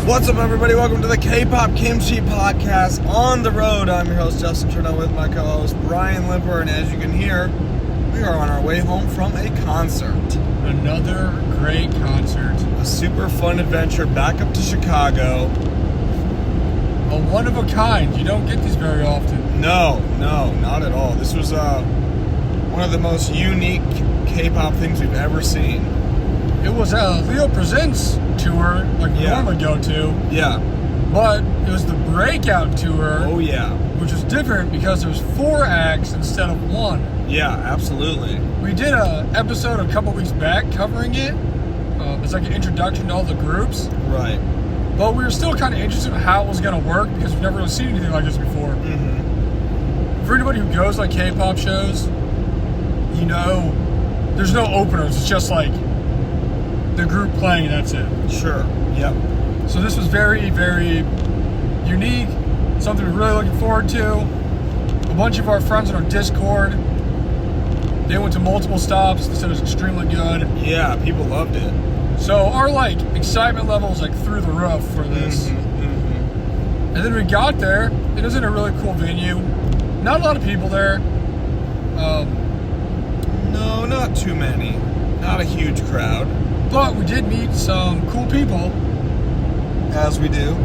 What's up, everybody? Welcome to the K-Pop Kimchi Podcast on the road. I'm your host, Justin Trendz, with my co-host, Brian Limper, and as you can hear, we are on our way home from a concert. Another great concert. A super fun adventure back up to Chicago. A one of a kind. You don't get these very often. No, not at all. This was one of the most unique K-pop things we've ever seen. It was a Leo Presents tour, like we normally go to. Yeah. But it was the Breakout Tour. Oh, yeah. Which was different because there was 4 acts instead of 1. Yeah, absolutely. We did an episode a couple weeks back covering it. It's like an introduction to all the groups. Right. But we were still kind of interested in how it was going to work because we've never really seen anything like this before. Mm-hmm. For anybody who goes like K-pop shows, you know, there's no openers. It's just like the group playing and that's it. Sure. Yep. So this was very, very unique. Something we're really looking forward to. A bunch of our friends in our Discord, they went to multiple stops. They said it was extremely good. Yeah, people loved it. So our like excitement level is like through the roof for this. And then we got there. It was in a really cool venue. Not a lot of people there. No, not too many. Not a huge crowd. But we did meet some cool people. As we do.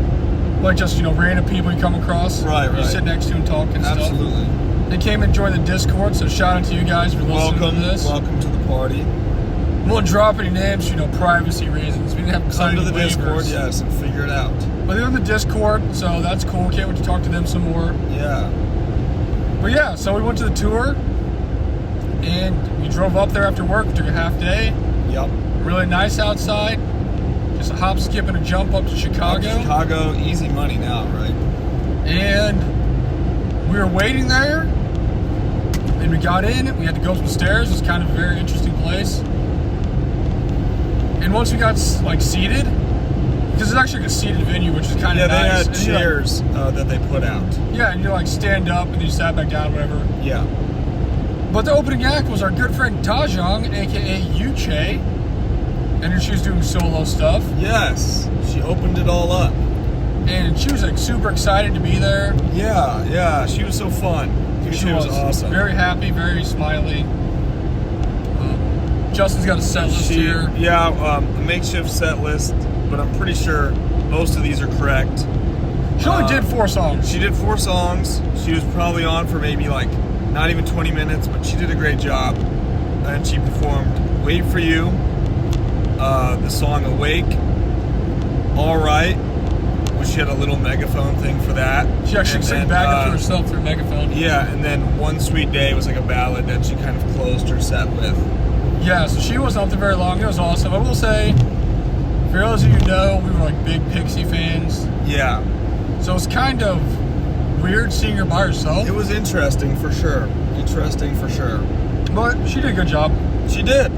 Like just, random people you come across. Right. You sit next to and talk and Absolutely. stuff. They came and joined the Discord, so shout out to you guys for listening to this. Welcome to the party. We won't drop any names, privacy reasons. We didn't have Come to the waivers. Discord, yes, and figure it out. But they're in the Discord, so that's cool. Can't wait to talk to them some more. Yeah. But yeah, so we went to the tour, and we drove up there after work. We took a half day. Yep. Really nice outside. Just a hop, skip, and a jump up to Chicago. Chicago, easy money now, right? And we were waiting there, and we got in. We had to go up some stairs. It was kind of a very interesting place. And once we got seated, because it's actually like a seated venue, which is kind of nice. Yeah, they had chairs that they put out. Yeah, and you stand up and you sat back down, whatever. Yeah. But the opening act was our good friend Tajong, aka Yuche, and she was doing solo stuff. Yes, she opened it all up. And she was super excited to be there. Yeah, she was so fun. She was awesome. Very happy, very smiley. Justin's got a set list here. Yeah, a makeshift set list, but I'm pretty sure most of these are correct. She only did 4 songs. She did 4 songs. She was probably on for maybe not even 20 minutes, but she did a great job. And she performed Wait For You, the song Awake, Alright, which she had a little megaphone thing for that. She actually sang back up to herself through a megaphone. Yeah, and then One Sweet Day was like a ballad that she kind of closed her set with. Yeah, so she wasn't up there very long. It was awesome. I will say, for those of you who know, we were big Pixie fans. Yeah. So it's kind of weird seeing her by herself. It was interesting for sure. But she did a good job. She did.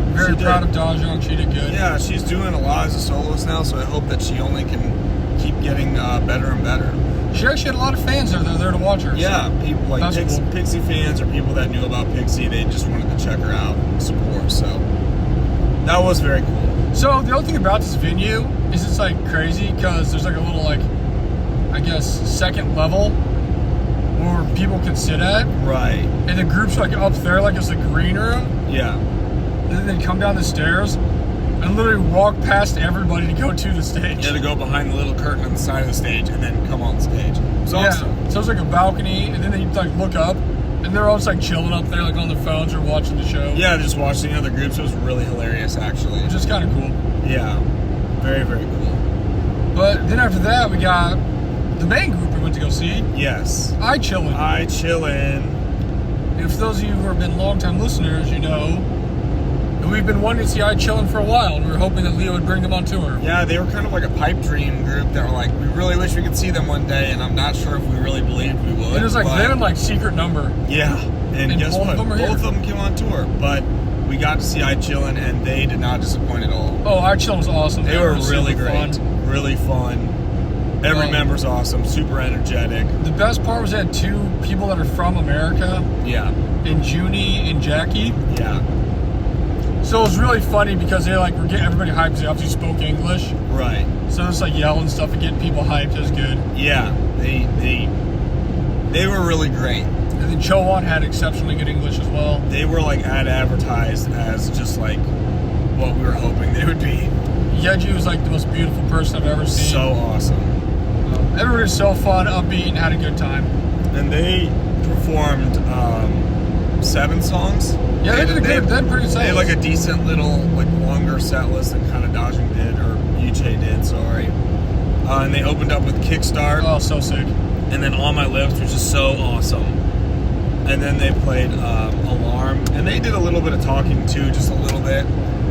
Very proud of Dajong. She did good. Yeah, she's doing a lot as a soloist now, so I hope that she only can keep getting better and better. She actually had a lot of fans there. They're there to watch her. Yeah, so people like Pixie fans or people that knew about Pixie, they just wanted to check her out and support, so that was very cool. So the other thing about this venue is it's crazy because there's a little second level where people can sit at. Right. And the group's up there it's the green room. Yeah. And then they come down the stairs and literally walk past everybody to go to the stage. Yeah, to go behind the little curtain on the side of the stage and then come on the stage. It's awesome. So it's a balcony, and then you look up, and they're all just chilling up there on their phones or watching the show. Yeah, just watching the other groups. It was really hilarious, actually. Which is kind of cool. Yeah. Very, very cool. But then after that, we got the main group we went to go see. Yes. iChillin. iChillin. And for those of you who have been longtime listeners, we've been wanting to see iChillin for a while, and we were hoping that Leo would bring them on tour. Yeah, they were kind of like a pipe dream group that were we really wish we could see them one day, and I'm not sure if we really believed we would. And it was them and Secret Number. Yeah, and guess what? Both of them came on tour, but we got to see iChillin, and they did not disappoint at all. Oh, iChillin was awesome. They were really great. Really fun. Every member's awesome, super energetic. The best part was they had 2 people that are from America. Yeah. And Junie and Jackie. Yeah. So it was really funny because they like were getting everybody hyped because they obviously spoke English. Right. So it's like yelling stuff and getting people hyped. It was good. Yeah, they were really great. And then Chowan had exceptionally good English as well. They were like advertised as just like what we were hoping they would be. Yeji was like the most beautiful person I've ever seen. So awesome. Everybody was so fun, upbeat, and had a good time. And they performed 7 songs. Yeah, they did pretty solid. They had like a decent little, like longer set list than kind of Dajin did, or Yuche did, sorry. And they opened up with Kickstart. Oh, so sick. And then On My Lips, which is so awesome. And then they played Alarm. And they did a little bit of talking too, just a little bit.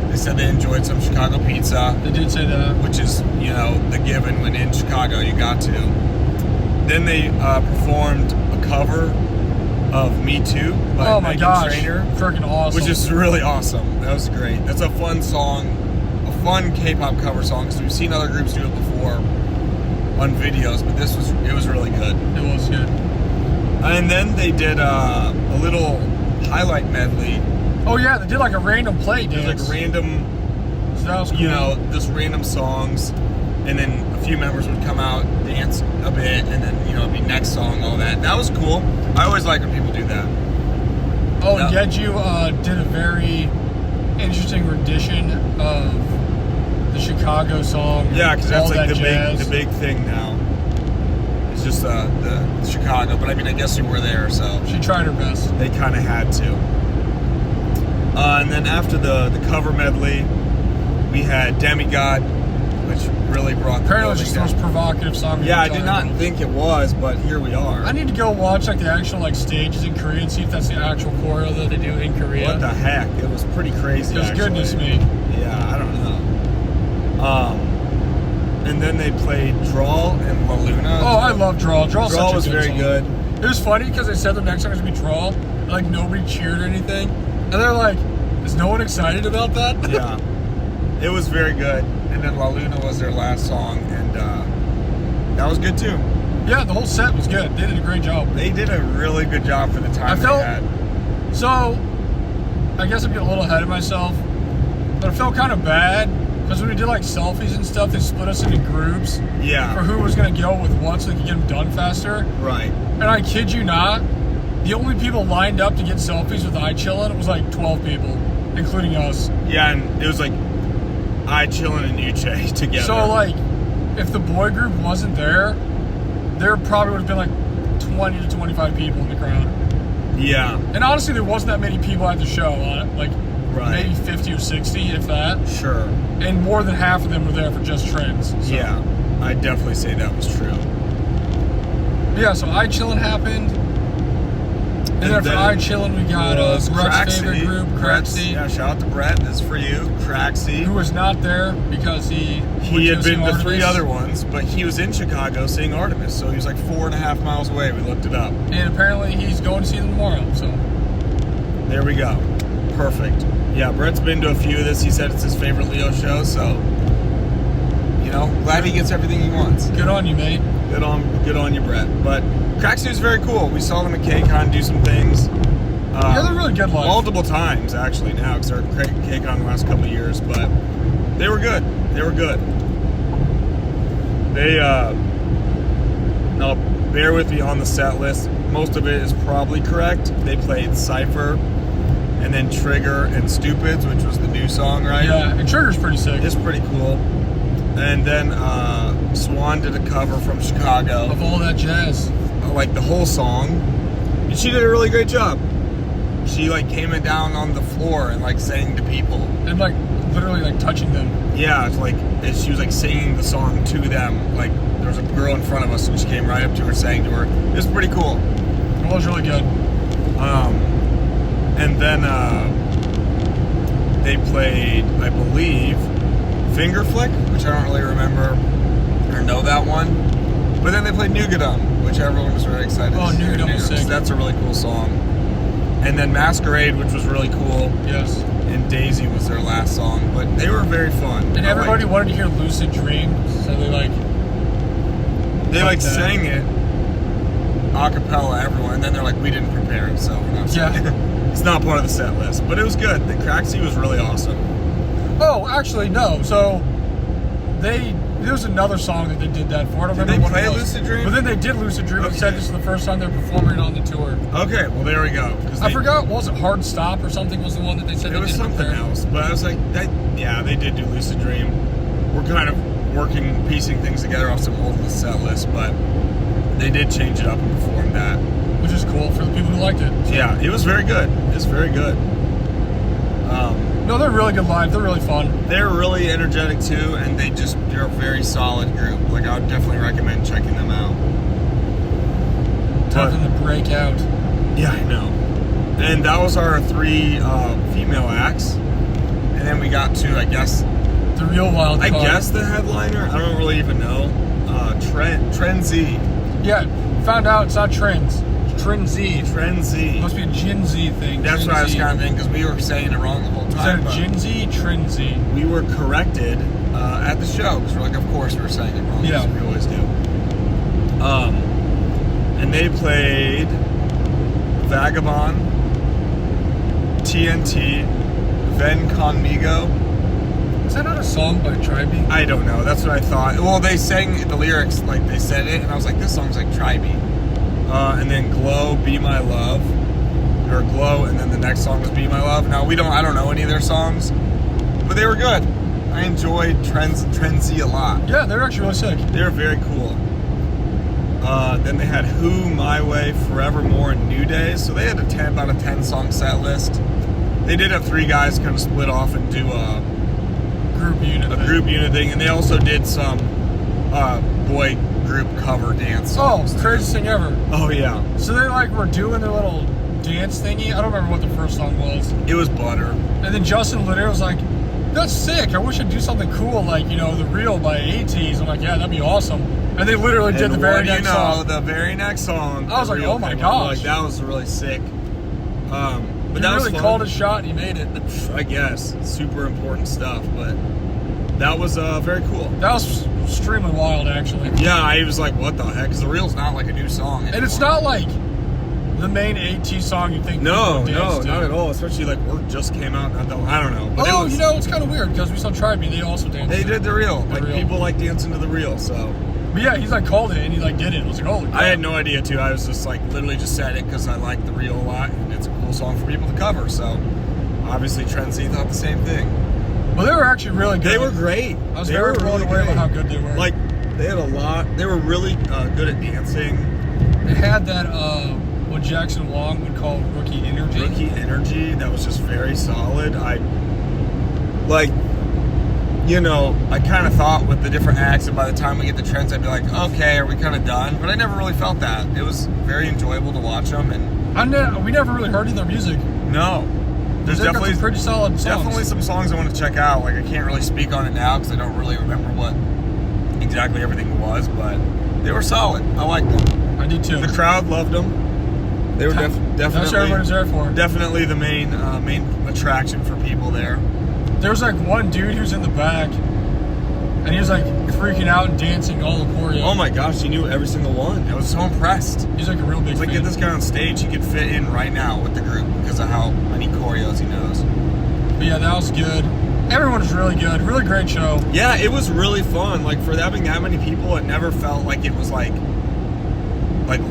They said they enjoyed some Chicago pizza. They did say that. Which is, you know, the given when in Chicago, you got to. Then they performed a cover of Me Too by Oh my Meghan gosh, Trainor, freaking awesome. which is really awesome. That was great. That's a fun song, a fun K-pop cover song, because we've seen other groups do it before on videos, but it was really good. It was good. And then they did a little highlight medley. Oh yeah, they did like a random play dance. There's like random, So that was cool. you know, just random songs, and then a few members would come out, dance a bit, and then, you know, it'd be next song, all that. That was cool. I always like when people do that. Oh, No. Yeju did a very interesting rendition of the Chicago song. Yeah, because that's All like That the Jazz. big thing now. It's just the Chicago, but I mean, I guess you were there, so She tried her best. they kind of had to. And then after the cover medley, we had Demigod, which really brought the Apparently, it's just the building most down. provocative song. Yeah, I we've did done. not think it was, but here we are. I need to go watch like the actual like stages in Korea and see if that's the actual choreo that they do in Korea. What the heck? It was pretty crazy. Because actually. goodness me. Yeah, I don't know. And then they played Drawl and La Luna. Oh, I love Draw. Draw's Drawl such a was good very song. good. It was funny because they said the next song was gonna be Draw, and like nobody cheered or anything, and they're like, "Is no one excited about that?" Yeah, it was very good. And then La Luna was their last song, and that was good too. Yeah, the whole set was good. They did a great job. They did a really good job for the time they had. So, I guess I'm getting a little ahead of myself, but I felt kind of bad because when we did like selfies and stuff, they split us into groups for Yeah, who was gonna go with what so they could get them done faster. right. And I kid you not, the only people lined up to get selfies with iChillin was like 12 people, including us. Yeah, and it was like iChillin and Yuche together. So like, if the boy group wasn't there probably would have been like 20 to 25 people in the crowd. Yeah, And honestly, there wasn't that many people at the show. Like Right. maybe 50 or 60, if that. sure. And more than half of them were there for just Trendz. So. Yeah, I'd definitely say that was true. Yeah, so iChillin happened. And then for iChillin, we got was Brett's Craxy. favorite group, Craxy, Yeah, shout out to Brett. This is for you, Craxy. who was not there because he He had been to 3 Artemis. other ones, but he was in Chicago seeing Artemis, so he was like 4.5 miles away. We looked it up. And apparently he's going to see them tomorrow. So There we go. Perfect. Yeah, Brett's been to a few of this. He said it's his favorite Leo show, so, you know, glad he gets everything he wants. good on you, mate. Good on you, Brett. But Craxy was very cool. We saw them at KCON do some things. Yeah, they're really good live. Multiple times, actually, now, because they're at KCON the last couple of years, but they were good. They were good. They, now, bear with me on the set list. Most of it is probably correct. They played Cypher, and then Trigger and Stupids, which was the new song, right? Yeah, and Trigger's pretty sick. It's pretty cool. And then Swan did a cover from Chicago, Of All That Jazz. like the whole song, and she did a really great job. She like came in down on the floor and like sang to people. And like literally like touching them. Yeah, it's like she was like singing the song to them. Like there was a girl in front of us, and she came right up to her, sang to her. It was pretty cool. It was really good. And then they played, I believe, Finger Flick, which I don't really remember or know that one. But then they played Nougatum, which everyone was very excited Oh, to hear. Nougatum was sick. That's a really cool song. And then Masquerade, which was really cool. Yes. And Daisy was their last song. But they were very fun. And I everybody liked wanted to hear Lucid Dream, so they like it. They like that. sang it a cappella, everyone, and then they're like, we didn't prepare it, so we're not singing it. It's not part of the set list, but it was good. The Craxy was really awesome. Oh, actually, no. So there was another song that they did that for. I don't Did remember they what it play was. Lucid Dream? But then they did Lucid Dream and said this is the first time they're performing it on the tour. Okay, well there we go. I forgot, was it Hard Stop or something was the one that they said It they was did something there. else, but I was like, yeah, they did do Lucid Dream. We're kind of piecing things together off some old set lists, but they did change it up and perform that. Which is cool for the people who liked it. So. Yeah, it was very good. It's very good. No, they're really good live. They're really fun. They're really energetic too, and they're a very solid group. Like, I would definitely recommend checking them out. Tough in the Breakout. Yeah, I know. And that was our 3 female acts. And then we got to, I guess, The real wild card. I guess the headliner. I don't really even know. Trendz. Yeah, found out it's not Trendz. It's Trendz. Trendz. Must be a Gen Z thing. That's what I was Trendz. kind of thinking, because we were saying it wrong the whole time. Is that Gen Z? Trendz. We were corrected at the show, because we're like, of course we're saying it wrong. Yeah. We always do. And they played Vagabond, TNT, Ven Conmigo. Is that not a song by Tribe? I don't know. That's what I thought. Well, they sang the lyrics like they said it, and I was like, this song's like Tribe. And then Glow, Be My Love, or Glow, and then the next song was Be My Love. Now I don't know any of their songs, but they were good. I enjoyed Trendz a lot. Yeah, they're actually really sick. They were very cool. Then they had Who, My Way, Forevermore, and New Days. So they had about a 10 song set list. They did have 3 guys kind of split off and do a group unit thing, and they also did some boy group cover dance songs. Oh, craziest thing ever. Oh yeah. So they were doing their little dance thingy. I don't remember what the first song was. It was Butter. And then Justin literally was like, that's sick. I wish I'd do something cool like, The Real by ATs. I'm like, yeah, that'd be awesome. And they literally did the very next song. The very next song. I was like, oh my gosh. Like, that was really sick. But he that really was called his shot and he made it. I guess. Super important stuff, but that was very cool. That was extremely wild, actually. Yeah, I was like, what the heck? Because The Real's not like a new song anymore. And it's not like the main AT song you think. No, not at all. Especially like Work just came out. I don't know. But it's kind of weird because we saw Tribe. They also danced. They did The Real. The Real. People like dancing to The Real, so. But yeah, he's called it and he did it. I was like, holy crap. I had no idea too. I was just literally just said it because I like The Real a lot and it's a cool song for people to cover. So obviously Trendz thought the same thing. Well, they were actually really good. They were great. I was very blown away by how good they were. Like, they had a lot. They were really good at dancing. They had that, what Jackson Wong would call rookie energy. Rookie energy. That was just very solid. I kind of thought with the different acts, and by the time we get to Trendz, I'd be like, okay, are we kind of done? But I never really felt that. It was very enjoyable to watch them. And we never really heard any of their music. No. There's definitely some pretty solid songs. Definitely some songs I want to check out. Like, I can't really speak on it now because I don't really remember what exactly everything was, but they were solid. I liked them. I did too. The crowd loved them. They were definitely. That's what everyone was there for. Definitely the main attraction for people there. There was one dude who was in the back, and he was freaking out and dancing all the choreo. Oh my gosh, he knew every single one. I was so impressed. He's a real big fan. Get this guy on stage. He could fit in right now with the group because of how many choreos he knows. But yeah, that was good. Everyone was really good. Really great show. Yeah, it was really fun. For having that many people, it never felt like it was like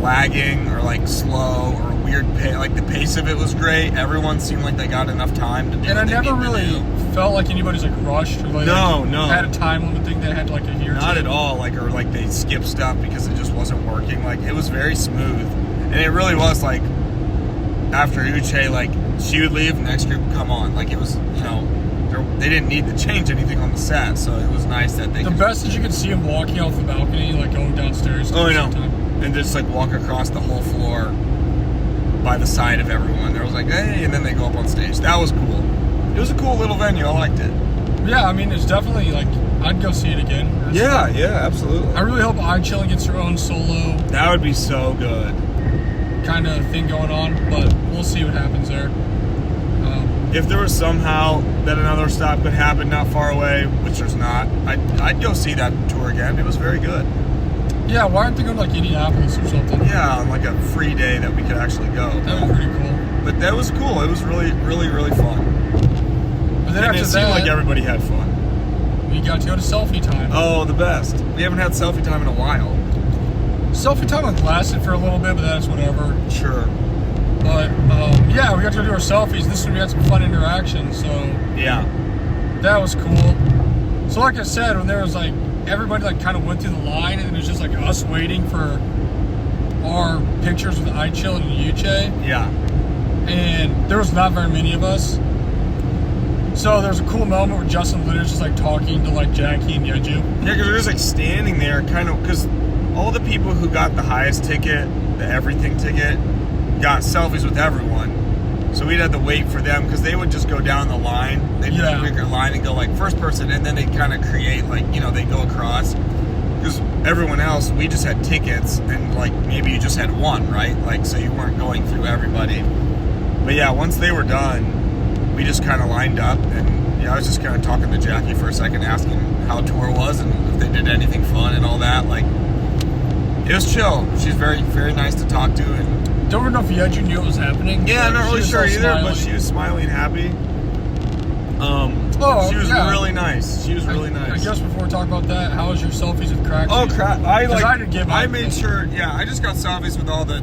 lagging or slow or weird pace. The pace of it was great. Everyone seemed like they got enough time to do. And I never really felt like anybody's rushed or no had a time limit thing that had a year. Not at all. Or they skipped stuff because it just wasn't working. It was very smooth, and it really was after Uche, she would leave, the next group would come on. It was they didn't need to change anything on the set, so it was nice that they. The best is you could see him walking off the balcony, going downstairs. Oh, I know. And just walk across the whole floor by the side of everyone. There was hey, and then they go up on stage. That was cool. It was a cool little venue. I liked it. Yeah, I mean, it's definitely I'd go see it again. Yeah, absolutely. I really hope iChillin gets her own solo. That would be so good. Kind of thing going on, but we'll see what happens there. If there was somehow that another stop could happen not far away, which there's not, I'd go see that tour again. It was very good. Yeah, why aren't they going to Indianapolis or something? Yeah, on a free day that we could actually go. That would be pretty cool. but that was cool. It was really, really, really fun. But then And after it seemed that, like everybody had fun. we got to go to selfie time. Oh, the best. We haven't had selfie time in a while. Selfie time lasted for a little bit, but that's whatever. Sure. But yeah, we got to go do our selfies. This one we had some fun interactions, so Yeah. that was cool. So like I said, when there was like everybody like kind of went through the line, and it was just like us waiting for our pictures with iChillin and Uche, Yeah. and there was not very many of us. So there was a cool moment where Justin literally was just like talking to like Jackie and Yeju. Yeah, because we were just like standing there, kind of, because all the people who got the highest ticket, the everything ticket, got selfies with everyone. So we'd have to wait for them because they would just go down the line. They'd pick a line and go like first person, and then they kind of create like, you know, they go across. Because everyone else, we just had tickets, and like maybe you just had one, right? Like, so you weren't going through everybody. But yeah, once they were done, we just kind of lined up, and yeah, I was just kind of talking to Jackie for a second, asking how tour was and if they did anything fun and all that. Like, it was chill. She's very, very nice to talk to, and Don't know if Yeju knew what was happening. yeah, I'm not really sure either, smiling. but she was smiling and happy. She was really nice. She was really nice. I guess before we talk about that, how was your selfies with Craxy? Oh crap! I made made sure. Yeah, I just got selfies with all the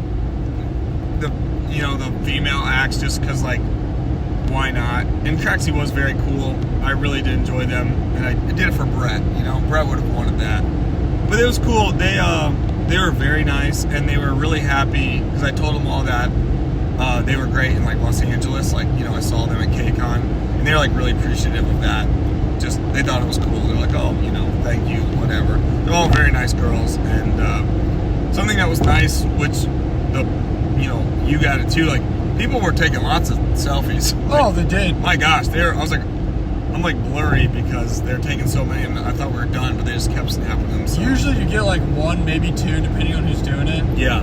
you know, the female acts just because, like, why not? And Craxy was very cool. I really did enjoy them, and I did it for Brett. You know, Brett would have wanted that, but it was cool. They were very nice, and they were really happy because I told them all that they were great in like Los Angeles. Like, you know, I saw them at KCON, and they're like really appreciative of that. Just they thought it was cool. They're like, oh, you know, thank you, whatever. They're all very nice girls, and something that was nice, which you know, you got it too. Like, people were taking lots of selfies. Like, oh, they did. My gosh, I'm like blurry because they're taking so many, and I thought we were done, but they just kept snapping them. So. Usually you get like one, maybe two, depending on who's doing it. Yeah.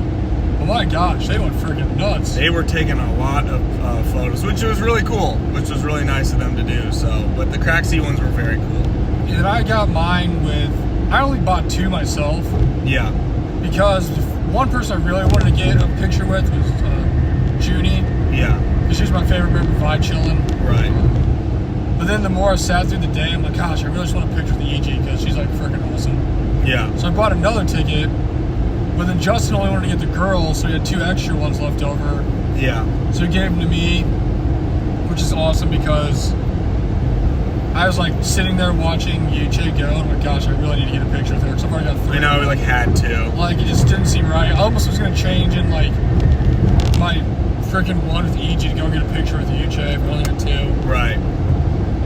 Oh my gosh, they went freaking nuts. They were taking a lot of photos, which was really cool, which was really nice of them to do. So, but the Craxy ones were very cool. And I got mine I only bought two myself. Yeah. Because one person I really wanted to get a picture with was Junie. Yeah. Because she's my favorite member of iChillin. Right. But then the more I sat through the day, I'm like, gosh, I really just want a picture with the EG because she's like freaking awesome. Yeah. So I bought another ticket, but then Justin only wanted to get the girls, so he had two extra ones left over. Yeah. So he gave them to me, which is awesome because I was like sitting there watching Uche go, and I'm like, gosh, I really need to get a picture with her because I've already got three. I know, we like had to. Like, it just didn't seem right. I almost was going to change in like my freaking one with EG to go get a picture with Uche, but I only had two. Right.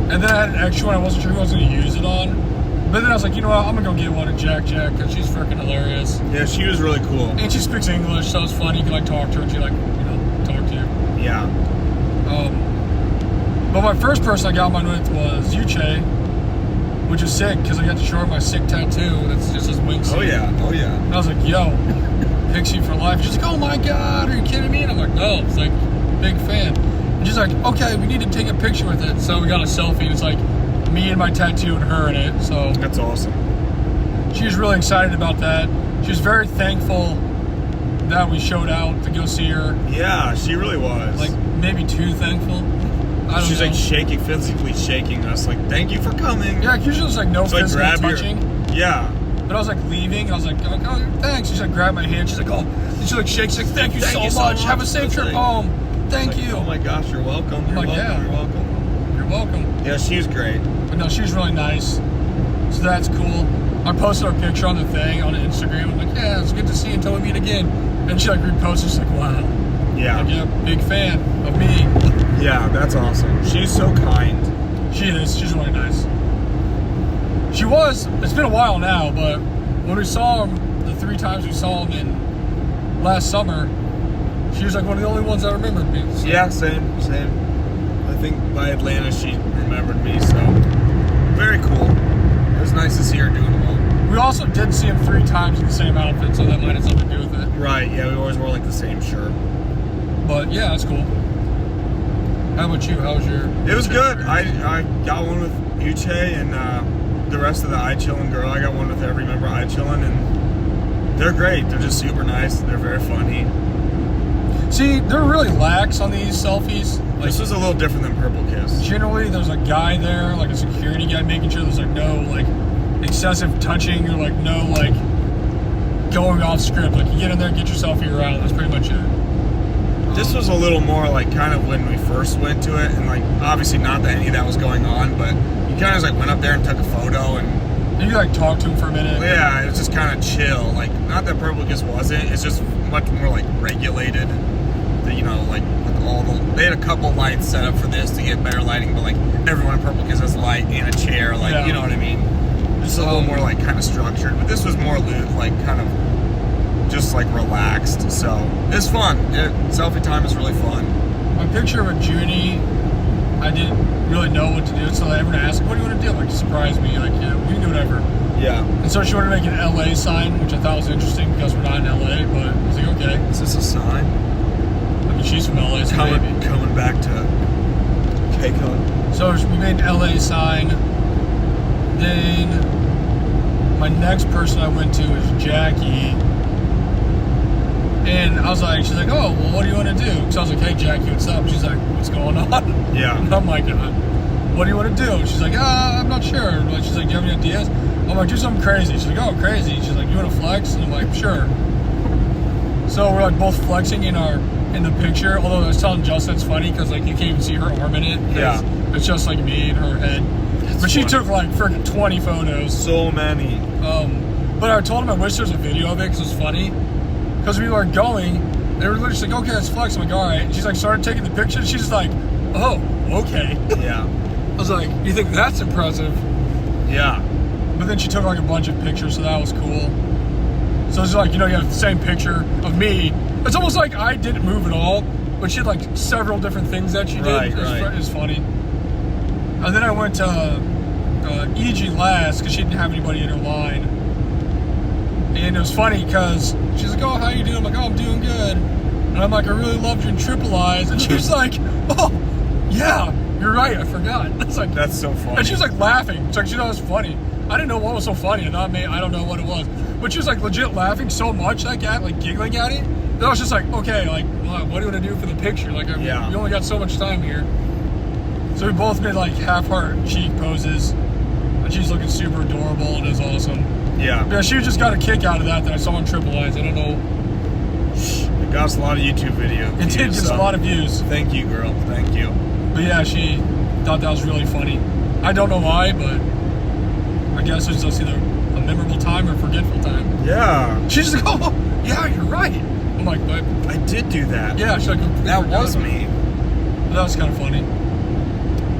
And then I had an extra one, I wasn't sure who I was going to use it on. But then I was like, you know what, I'm going to go get one at Jack because she's freaking hilarious. Yeah, she was really cool. And she speaks English, so it's fun. You can like talk to her and she like, you know, talk to you. Yeah. But my first person I got mine with was Uche, which was sick because I got to show her my sick tattoo that's just his wingsuit. Oh yeah, oh yeah. And I was like, yo, Pixie for life. She's like, oh my God, are you kidding me? And I'm like, no, it's like, big fan. And she's like, okay, we need to take a picture with it. So we got a selfie, and it's like me and my tattoo and her in it. So That's awesome. she was really excited about that. She was very thankful that we showed out to go see her. Yeah, she really was. Like, maybe too thankful. I don't She's know. like shaking, physically shaking us. Like, thank you for coming. Yeah, usually it's like no So, like, physical grab touching. Yeah. But I was like leaving. I was like, oh, thanks. She's like, grab my hand. She's like, oh. And she like shakes. She's like, thank you so much. Have a safe trip home. Thank you. Oh my gosh, you're welcome. You're like, welcome. yeah. You're welcome. You're welcome. Yeah, she was great. But no, she was really nice. So that's cool. I posted our picture on the thing on Instagram. I'm like, yeah, it's good to see you until we meet again. And she like reposted. She's like, wow. Yeah. Like, yeah, big fan of me. Yeah, that's awesome. She's so kind. She is. She's really nice. She was. It's been a while now, but when we saw him, the 3 times we saw him in last summer, she was like one of the only ones that remembered me. So. Yeah, same. I think by Atlanta she remembered me, so very cool. It was nice to see her doing well. We also did see him 3 times in the same outfit, so that might have something to do with it. Right, yeah, we always wore like the same shirt. But yeah, that's cool. How about you? How was your... It was good. I got one with Uche and the rest of the iChillin girl. I got one with every member of iChillin, and they're great. They're just super nice. They're very funny. See, they're really lax on these selfies. Like, This was a little different than Purple Kiss. generally, there's a guy there, like a security guy, making sure there's like no like excessive touching or like no like going off script. Like you get in there, get your selfie around. That's pretty much it. This was a little more like kind of when we first went to it, and like obviously not that any of that was going on, but you kind of just like went up there and took a photo, and you like talk to him for a minute. yeah, it was just kind of chill. Like not that Purple Kiss wasn't, it's just much more like regulated. You know, like with all the, they had a couple lights set up for this to get better lighting, but like everyone in Purple Kiss has a light and a chair, like Yeah. you know what I mean. It's a little more like kind of structured, but this was more like kind of just like relaxed. So it's fun. Selfie time is really fun. My picture with Junie, I didn't really know what to do, so everyone asked, "What do you want to do?" Like surprise me, like yeah, we can do whatever. Yeah. And so she wanted to make an LA sign, which I thought was interesting because we're not in LA, but I was like, okay. Is this a sign? I mean, she's from LA, so maybe. Coming back to KCON. So we made an LA sign. Then my next person I went to is Jackie. And I was like, she's like, oh, well, what do you want to do? Because I was like, hey, Jackie, what's up? She's like, what's going on? Yeah. And I'm like, what do you want to do? She's like, I'm not sure. Like, she's like, do you have any ideas? I'm like, do something crazy. She's like, oh, crazy. She's like, you want to flex? And I'm like, sure. So we're like both flexing in the picture. Although I was telling Justin it's funny because like you can't even see her arm in it. Yeah. It's just like me and her head. But she took like freaking 20 photos. So many. But I told him I wish there was a video of it because it was funny. Because we were going, they were literally just like, okay, let's flex. I'm like, all right. And she's like, started taking the picture. She's just like, oh, okay. Yeah. I was like, you think that's impressive? Yeah. But then she took like a bunch of pictures, so that was cool. So it's like, you know, you have the same picture of me. It's almost like I didn't move at all, but she had like several different things that she did. Right, It was funny. And then I went to EG last because she didn't have anybody in her line. And it was funny because she's like, oh, how you doing? I'm like, oh, I'm doing good. And I'm like, I really loved you in Triple Eyes. And she was like, oh, yeah, you're right, I forgot. It's like, That's so funny. and she was like laughing. It's like, she thought it was funny. I didn't know what was so funny. I don't know what it was. But she was like legit laughing so much, like giggling at it. That I was just like, okay, like, what do you want to do for the picture? Like, we only got so much time here. So we both made like half-heart cheek poses. And she's looking super adorable and it was awesome. Yeah. Yeah, she just got a kick out of that I saw on Triple Eyes. I don't know. It got us a lot of YouTube video. It did get us a lot of views. Thank you, girl. Thank you. But yeah, she thought that was really funny. I don't know why, but I guess it's just either a memorable time or a forgetful time. Yeah. She's just like, oh, yeah, you're right. I'm like, but I did do that. yeah, she's like, That was me. But that was kind of funny.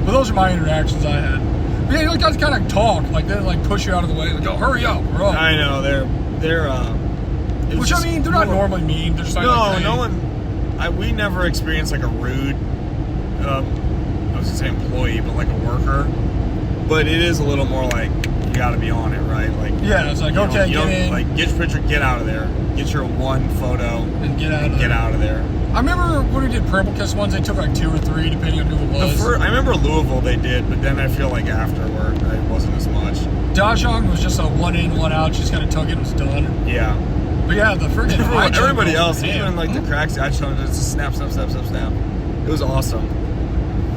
But those are my interactions I had. But yeah, you guys kind of talk, like they like push you out of the way, like, oh, hurry up, bro. I know they're Which I mean, they're not normally mean. They're just like, hey. no one. We never experienced like a rude. I was gonna say employee, but like a worker. But it is a little more like you got to be on it, right? Like yeah, it's like okay, get in, like get your picture, get out of there, get your one photo, and get out of there. I remember when we did Purple Kiss ones, they took like 2 or 3 depending on who it was. I remember Louisville they did, but then I feel like afterward it wasn't as much. Dajong was just a 1 in, 1 out. She just kind of took it and was done. Yeah. But yeah, the freaking everybody else, even like the Craxy, iChillin, just snap. It was awesome.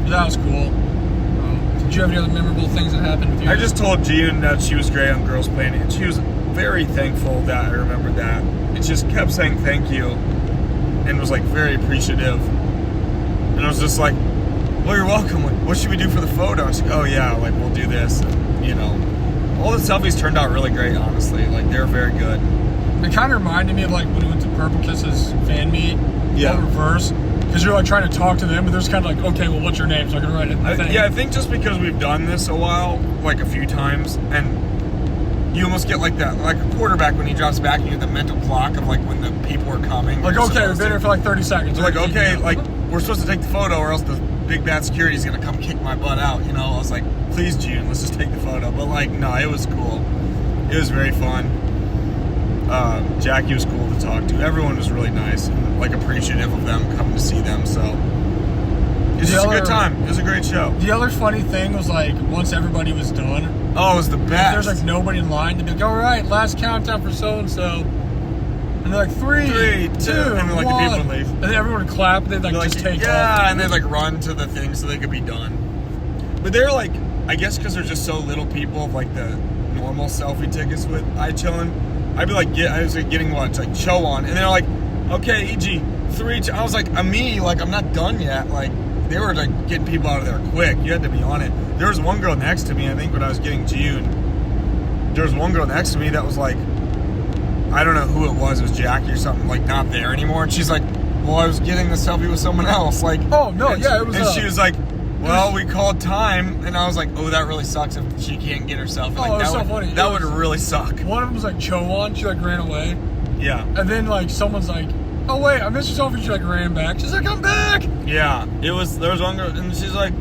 But that was cool. Did you have any other memorable things that happened with you? I just told June that she was great on Girls Planet, and she was very thankful that I remembered that. It just kept saying thank you, and was like very appreciative. And I was just like, well, you're welcome. Like, what should we do for the photo? And she's like, oh yeah, like we'll do this. And, you know, all the selfies turned out really great, honestly. Like they were very good. It kind of reminded me of like when we went to Purple Kiss's fan meet. Yeah. In reverse. Because you're like trying to talk to them, but they're just kind of like, okay, well, what's your name? So I can write it. I think just because we've done this a while, like a few times, and you almost get like that, like a quarterback when he drops back, you get the mental clock of like when the people are coming. Like, okay, we've been here for like 30 seconds. Like, okay, like we're supposed to take the photo, or else the big bad security is gonna come kick my butt out. You know, I was like, please, June, let's just take the photo. But like, no, it was cool. It was very fun. Jackie was cool to talk to. Everyone was really nice and like appreciative of them coming to see them. So it was just a good time. It was a great show. The other funny thing was like once everybody was done. Oh, it was the best. There's like nobody in line to be like, all right, last countdown for so and so. And they're like, three, two, and then like one. the people would leave. And then everyone would clap, and they'd like, just take off. Yeah, and they'd like run to the thing so they could be done. But they're like, I guess because there's just so little people of like the normal selfie tickets with iChillin. I'd be like, I was like getting what, like Cho on, and they're like, okay, EG, 3, 2. I was like, me, like I'm not done yet. Like they were like getting people out of there quick. You had to be on it. There was one girl next to me, I think when I was getting June. There was one girl next to me that was like, I don't know who it was Jackie or something, like not there anymore. And she's like, well, I was getting the selfie with someone else. Like, oh no, yeah, it was. And she was like, well, we called time, and I was like, oh, that really sucks if she can't get her selfie. Like, it was so funny. That would really suck. One of them was like Cho on, she like ran away. Yeah. And then like someone's like, oh wait, I missed your selfie. She like ran back. She's like, I'm back. Yeah, there was one girl, and she's like,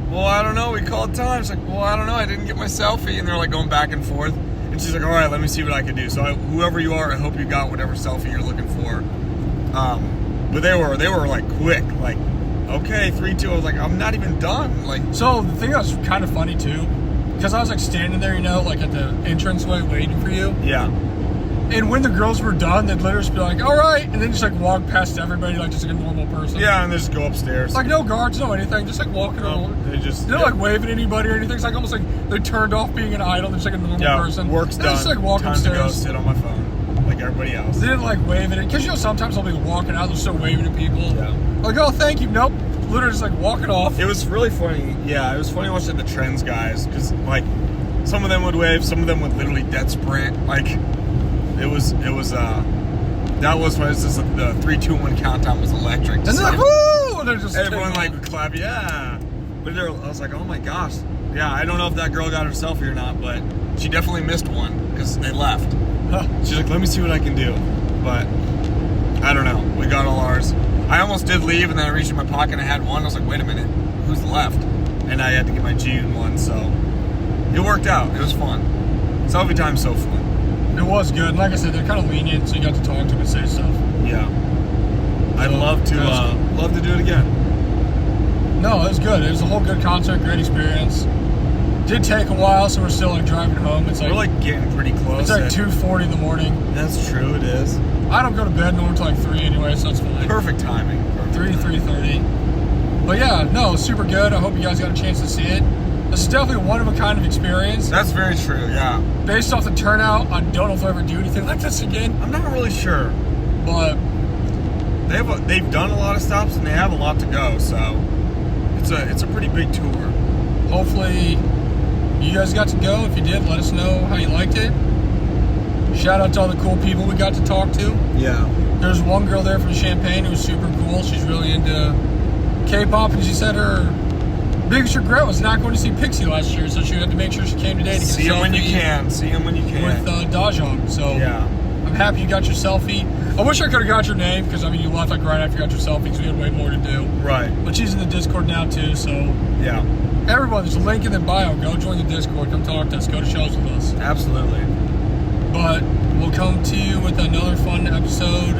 well, I don't know, we called time. She's like, well, I don't know, I didn't get my selfie, and they're like going back and forth. And she's like, all right, let me see what I can do. So whoever you are, I hope you got whatever selfie you're looking for. But they were like quick, like, okay, 3, 2. I was like, I'm not even done. Like, so the thing that was kind of funny too, because I was like standing there, you know, like at the entranceway waiting for you. Yeah. And when the girls were done, they'd literally just be like, all right, and then just like walk past everybody like just like a normal person. Yeah, and they just go upstairs. Like no guards, no anything, just like walking around. They just they're like waving at anybody or anything. It's like almost like they turned off being an idol. They're just like a normal person. Work's and done. Just like walk Time upstairs. to go sit on my phone like everybody else. They didn't like wave at it because you know sometimes they'll be walking out, they're still waving at people. Yeah. Like, oh, thank you. Nope. Literally just like walking off. It was really funny. Yeah, it was funny watching the Trendz guys because like some of them would wave, some of them would literally dead sprint. Like it was that was when it's just like the 3, 2, 1 countdown was electric. And they're like, woo! And they're just everyone like would clap, yeah. But I was like, oh my gosh. Yeah, I don't know if that girl got her selfie or not, but she definitely missed one because they left. Huh. She's like, let me see what I can do. But I don't know. We got all ours. I almost did leave, and then I reached in my pocket and I had one. I was like, wait a minute, who's left? And I had to get my June one, so it worked out. It was fun. Selfie time's so fun. It was good. Like I said, they're kind of lenient, so you got to talk to them and say stuff. Yeah. I'd love to do it again. No, it was good. It was a whole good concert, great experience. Did take a while, so we're still like driving home. It's like we're like getting pretty close. It's like 2:40 in the morning. That's true, it is. I don't go to bed normally until like 3 anyway, so that's fine. Perfect timing. 3:30. But yeah, no, super good. I hope you guys got a chance to see it. This is definitely a one-of-a-kind of experience. That's very true, yeah. Based off the turnout, I don't know if I'll ever do anything like this again. I'm not really sure. But they've done a lot of stops and they have a lot to go, so it's a pretty big tour. Hopefully you guys got to go. If you did, let us know how you liked it. Shout out to all the cool people we got to talk to. Yeah. There's one girl there from Champaign who was super cool. She's really into K-pop, and she said her biggest regret was not going to see Pixie last year, so she had to make sure she came today to get See him when you can. See him when you can. With Dajong. So yeah. I'm happy you got your selfie. I wish I could have got your name, because I mean you left like right after you got your selfie, because we had way more to do. Right. But she's in the Discord now too, so yeah. Everyone, there's a link in the bio. Go join the Discord. Come talk to us. Go to shows with us. Absolutely. But we'll come to you with another fun episode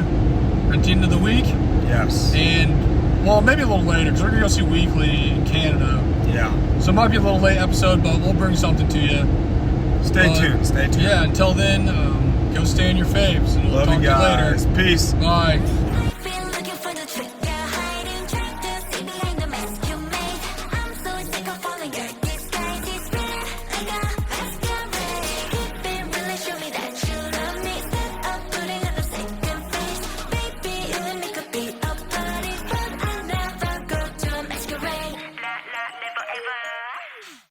at the end of the week. Yes. And, well, maybe a little later, because we're going to go see Weekly in Canada. Yeah. So it might be a little late episode, but we'll bring something to you. Stay tuned. Stay tuned. Yeah, until then, go stay in your faves. And we'll Love talk you guys. to you later. Peace. Bye.